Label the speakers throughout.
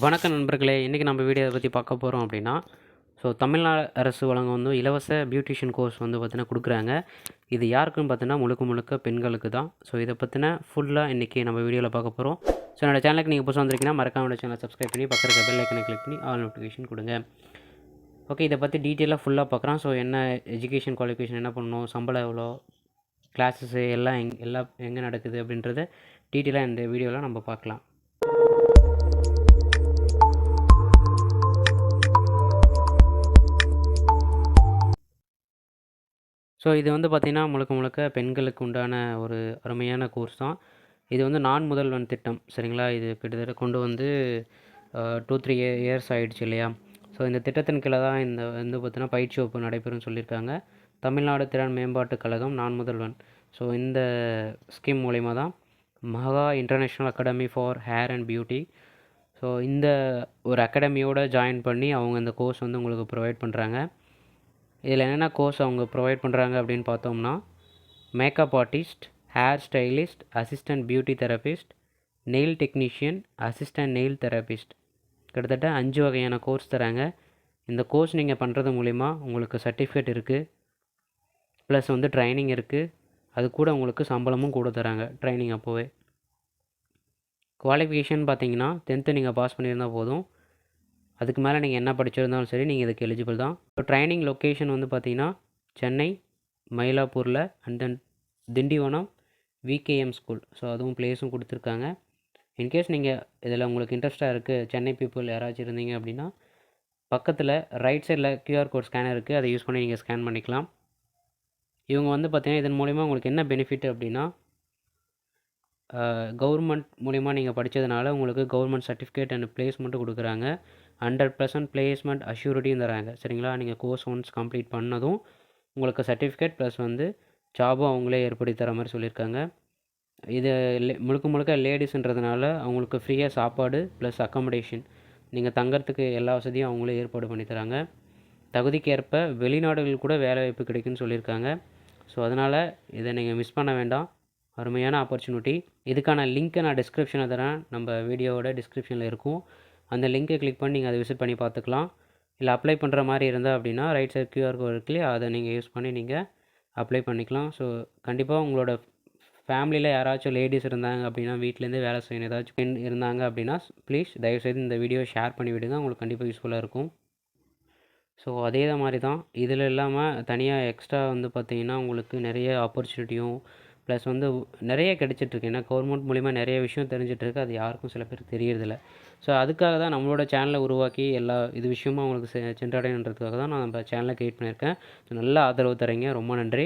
Speaker 1: வணக்கம் நண்பர்களே, இன்றைக்கி நம்ம வீடியோ பற்றி பார்க்க போகிறோம் அப்படின்னா, தமிழ்நாடு அரசு வழங்கும் இலவச பியூட்டிஷியன் கோர்ஸ் பார்த்தீங்கன்னா கொடுக்குறாங்க. இது யாருக்குன்னு பார்த்தீங்கன்னா முழுக்க முழுக்க பெண்களுக்கு தான். இதை பற்றின ஃபுல்லாக இன்றைக்கி நம்ம வீடியோவில் பார்க்க போகிறோம். என்னோட சேனலுக்கு நீங்கள் புதுசாக வந்திருக்கீங்கன்னா மறக்காம என்னோட சேனலை சப்ஸ்கிரைப் பண்ணி பக்கத்தில் இருக்க பெல் ஐக்கனை கிளிக் பண்ணி ஆல் நோட்டிஃபிகேஷன் கொடுங்க. ஓகே, இதை பற்றி டீட்டெயிலாக ஃபுல்லாக பார்க்குறோம். என்ன எஜுகேஷன் குவாலிஃபிகேஷன் என்ன பண்ணணும், சம்பளம் எவ்வளோ, கிளாஸஸ்ஸு எல்லாம் எங்கே நடக்குது அப்படின்றத டீட்டெயிலாக இந்த வீடியோவில் நம்ம பார்க்கலாம். இது பார்த்திங்கன்னா முழுக்க முழுக்க பெண்களுக்கு உண்டான ஒரு அருமையான கோர்ஸ் தான். இது நான் முதல்வன் திட்டம், சரிங்களா? இது கிட்டத்தட்ட கொண்டு வந்து 2-3 இயர்ஸ் ஆகிடுச்சு இல்லையா? இந்த திட்டத்தின் கீழே தான் இந்த பார்த்திங்கன்னா பயிற்சி வகுப்பு நடைபெறும்னு சொல்லியிருக்காங்க. தமிழ்நாடு திறன் மேம்பாட்டுக் கழகம் நான் முதல்வன். இந்த ஸ்கீம் மூலிமா தான் மகா international academy for hair and beauty, இந்த ஒரு அகாடமியோடு ஜாயின் பண்ணி அவங்க இந்த கோர்ஸ் உங்களுக்கு ப்ரொவைட் பண்ணுறாங்க. இதில் என்னென்ன கோர்ஸ் அவங்க ப்ரொவைட் பண்ணுறாங்க அப்படின்னு பார்த்தோம்னா, makeup artist, hair stylist, assistant beauty therapist, nail technician, assistant nail therapist, கிட்டத்தட்ட 5 வகையான கோர்ஸ் தராங்க. இந்த கோர்ஸ் நீங்கள் பண்ணுறது மூலிமா உங்களுக்கு சர்டிஃபிகேட் இருக்குது, ப்ளஸ் ட்ரைனிங் இருக்குது. அது கூட உங்களுக்கு சம்பளமும் கூட தராங்க ட்ரைனிங் அப்போவே. குவாலிஃபிகேஷன் பார்த்தீங்கன்னா 10th நீங்கள் பாஸ் பண்ணியிருந்தால் போதும். அதுக்கு மேலே நீங்கள் என்ன படிச்சிருந்தாலும் சரி, நீங்கள் இதுக்கு எலிஜிபிள் தான். இப்போ ட்ரைனிங் லொக்கேஷன் பார்த்தீங்கன்னா சென்னை, மயிலாப்பூரில், and then Tindivanam VKM school. அதுவும் பிளேஸும் கொடுத்துருக்காங்க. இன்கேஸ் நீங்கள் இதில் உங்களுக்கு இன்ட்ரெஸ்ட்டாக இருக்குது, சென்னை பீப்புள் யாராச்சும் இருந்தீங்க அப்படின்னா, பக்கத்தில் ரைட் சைடில் QR கோட் ஸ்கேனர் இருக்குது, அதை யூஸ் பண்ணி நீங்கள் ஸ்கேன் பண்ணிக்கலாம். இவங்க பார்த்தீங்கன்னா இதன் மூலிமா உங்களுக்கு என்ன பெனிஃபிட் அப்படின்னா, கவர்மெண்ட் மூலிமா நீங்கள் படித்ததுனால உங்களுக்கு கவர்மெண்ட் சர்டிஃபிகேட் அண்ட் பிளேஸ்மெண்ட்டு கொடுக்குறாங்க. 100% பிளேஸ்மெண்ட் அஷ்யூரிட்டியும் தராங்க, சரிங்களா? நீங்கள் கோர்ஸ் ஒன்ஸ் கம்ப்ளீட் பண்ணதும் உங்களுக்கு சர்டிஃபிகேட் ப்ளஸ் ஜாபும் அவங்களே ஏற்படுத்தி தர மாதிரி சொல்லியிருக்காங்க. இது முழுக்க முழுக்க லேடிஸ்ன்றதுனால அவங்களுக்கு ஃப்ரீயாக சாப்பாடு ப்ளஸ் அக்காமடேஷன், நீங்கள் தங்கறதுக்கு எல்லா வசதியும் அவங்களே ஏற்பாடு பண்ணி தராங்க. தகுதிக்கேற்ப வெளிநாடுகள் கூட வேலை வாய்ப்பு கிடைக்குன்னு சொல்லியிருக்காங்க. அதனால் இதை நீங்கள் மிஸ் பண்ண வேண்டாம். அருமையான ஆப்பர்ச்சுனிட்டி. இதுக்கான லிங்க்கை நான் டிஸ்கிரிப்ஷனில் தரேன், நம்ம வீடியோவோட டிஸ்கிரிப்ஷனில் இருக்கும். அந்த லிங்க்கை கிளிக் பண்ணி நீங்கள் அதை விசிட் பண்ணி பார்த்துக்கலாம். இல்லை அப்ளை பண்ணுற மாதிரி இருந்தால் அப்படின்னா ரைட் சைட் QR கோட் இருக்குல்லையே, அதை நீங்கள் யூஸ் பண்ணி நீங்கள் அப்ளை பண்ணிக்கலாம். கண்டிப்பாக உங்களோட ஃபேமிலியில் யாராச்சும் லேடிஸ் இருந்தாங்க அப்படின்னா, வீட்டிலேருந்தே வேலை செய்யணும் ஏதாச்சும் பெண் இருந்தாங்க அப்படின்னா, ப்ளீஸ் தயவுசெய்து இந்த வீடியோ ஷேர் பண்ணி விடுங்க, உங்களுக்கு கண்டிப்பாக யூஸ்ஃபுல்லாக இருக்கும். அதே மாதிரி தான் இதில் இல்லாமல் தனியாக எக்ஸ்ட்ரா பார்த்திங்கன்னா உங்களுக்கு நிறைய ஆப்பர்ச்சுனிட்டியும் ப்ளஸ் நிறைய கிடைச்சிட்ருக்கு. ஏன்னா கவர்மெண்ட் மூலிமா நிறைய விஷயம் தெரிஞ்சிட்ருக்கு, அது யாருக்கும் சில பேர் தெரியறதில்ல. அதுக்காக தான் நம்மளோட சேனலை உருவாக்கி எல்லா இது விஷயமும் அவங்களுக்கு சென்றடையணுன்றதுக்காக தான் நான் நம்ம சேனலை க்ரியேட் பண்ணியிருக்கேன். நல்ல ஆதரவு தரீங்க, ரொம்ப நன்றி.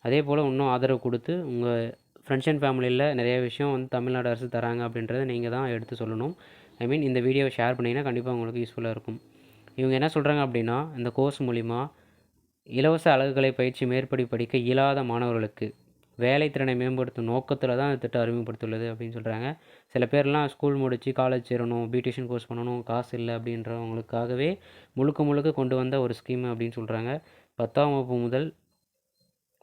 Speaker 1: அதே போல் இன்னும் ஆதரவு கொடுத்து உங்கள் ஃப்ரெண்ட்ஸ் அண்ட் ஃபேமிலியில் நிறைய விஷயம் தமிழ்நாடு அரசு தராங்க அப்படின்றத நீங்கள் தான் எடுத்து சொல்லணும். இந்த வீடியோவை ஷேர் பண்ணிங்கன்னா கண்டிப்பாக உங்களுக்கு யூஸ்ஃபுல்லாக இருக்கும். இவங்க என்ன சொல்கிறாங்க அப்படின்னா, இந்த கோர்ஸ் மூலிமா இலவச அழகுக்கலை பயிற்சி மேற்படி படிக்க இயலாத மாணவர்களுக்கு வேலை திறனை மேம்படுத்தும் நோக்கத்தில் தான் இந்த திட்டம் அறிமுகப்படுத்துள்ளது அப்படின்னு சொல்கிறாங்க. சில பேர்லாம் ஸ்கூல் முடித்து காலேஜ் சேரணும், பியூட்டிஷியன் கோர்ஸ் பண்ணணும், காசு இல்லை அப்படின்றவங்களுக்காகவே முழுக்க முழுக்க கொண்டு வந்த ஒரு ஸ்கீம் அப்படின்னு சொல்கிறாங்க. 10ஆம் வகுப்பு முதல்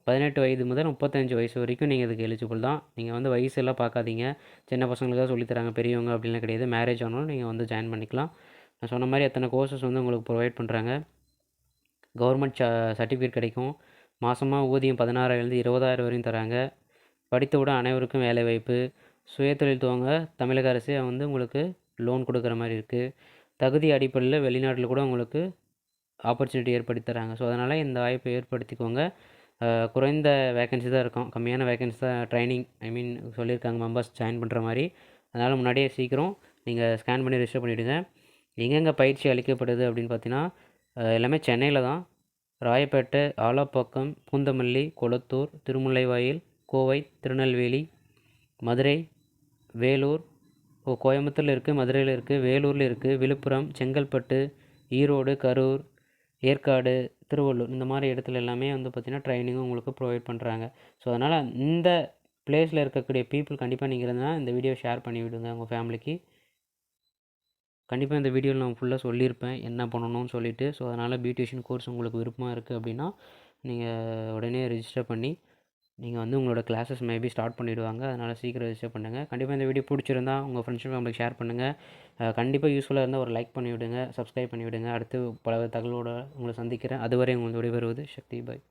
Speaker 1: 18 வயது முதல் 35 வயசு வரைக்கும் நீங்கள் இதுக்கு எலிஜிபிள் தான். நீங்கள் வயசெல்லாம் பார்க்காதீங்க, சின்ன பசங்களுக்காக சொல்லித்தராங்க, பெரியவங்க அப்படின்லாம் கிடையாது. மேரேஜ் ஆனாலும் நீங்கள் ஜாயின் பண்ணிக்கலாம். நான் சொன்ன மாதிரி எத்தனை கோர்சஸ் உங்களுக்கு ப்ரொவைட் பண்ணுறாங்க. கவர்மெண்ட் சர்டிஃபிகேட் கிடைக்கும். மாதமாக ஊதியம் 16,000 20,000 வரையும் தராங்க. படித்தவுடன் அனைவருக்கும் வேலைவாய்ப்பு. சுயதொழில் துவங்க தமிழக அரசே உங்களுக்கு லோன் கொடுக்குற மாதிரி இருக்குது. தகுதி அடிப்படையில் வெளிநாட்டில் கூட உங்களுக்கு ஆப்பர்ச்சுனிட்டி ஏற்படுத்தி தராங்க. அதனால் இந்த வாய்ப்பை ஏற்படுத்திக்கோங்க. குறைந்த வேக்கன்சி தான் இருக்கும், கம்மியான வேக்கன்சி தான் ட்ரைனிங் சொல்லியிருக்காங்க மெம்பர்ஸ் ஜாயின் பண்ணுற மாதிரி. அதனால் முன்னாடியே சீக்கிரம் நீங்கள் ஸ்கேன் பண்ணி ரிஜிஸ்டர் பண்ணிவிடுங்க. எங்கெங்கே பயிற்சி அளிக்கப்படுது அப்படின்னு பார்த்தீங்கன்னா, எல்லாமே சென்னையில் தான். ராயப்பேட்டை, ஆலப்பாக்கம், பூந்தமல்லி, கொளத்தூர், திருமுல்லைவாயில், கோவை, திருநெல்வேலி, மதுரை, வேலூர், கோயம்புத்தூரில் இருக்குது, மதுரையில் இருக்குது, வேலூரில் இருக்குது, விழுப்புரம், செங்கல்பட்டு, ஈரோடு, கரூர், ஏற்காடு, திருவள்ளூர், இந்த மாதிரி இடத்துல எல்லாமே பார்த்திங்கன்னா ட்ரைனிங்கும் உங்களுக்கு ப்ரொவைட் பண்ணுறாங்க. அதனால் இந்த பிளேஸில் இருக்கக்கூடிய பீப்புள் கண்டிப்பாக நீங்கள் இருந்தால் இந்த வீடியோ ஷேர் பண்ணி விடுங்க உங்கள் ஃபேமிலிக்கு. கண்டிப்பாக இந்த வீடியோவில் நான் ஃபுல்லாக சொல்லியிருப்பேன் என்ன பண்ணணும்னு சொல்லிவிட்டு. அதனால் பியூட்டிஷியன் கோர்ஸ் உங்களுக்கு விருப்பமாக இருக்குது அப்படின்னா நீங்கள் உடனே ரிஜிஸ்டர் பண்ணி நீங்கள் வந்து உங்களோட கிளாஸஸ் மேபி ஸ்டார்ட் பண்ணிவிடுவாங்க. அதனால் சீக்கிரம் ரெஜிஸ்டர் பண்ணுங்கள். கண்டிப்பாக இந்த வீடியோ பிடிச்சிருந்தா உங்கள் ஃப்ரெண்ட்ஸ் அண்ட் ஃபேமிலிக்கு ஷேர் பண்ணுங்கள். கண்டிப்பாக யூஸ்ஃபுல்லாக இருந்தால் ஒரு லைக் பண்ணி விடுங்க, சப்ஸ்கிரைப் பண்ணி விடுங்க. அடுத்து பல தகவலோடு உங்களை சந்திக்கிறேன். அதுவரை உங்களது விடைபெறுவது சக்தி பாய்.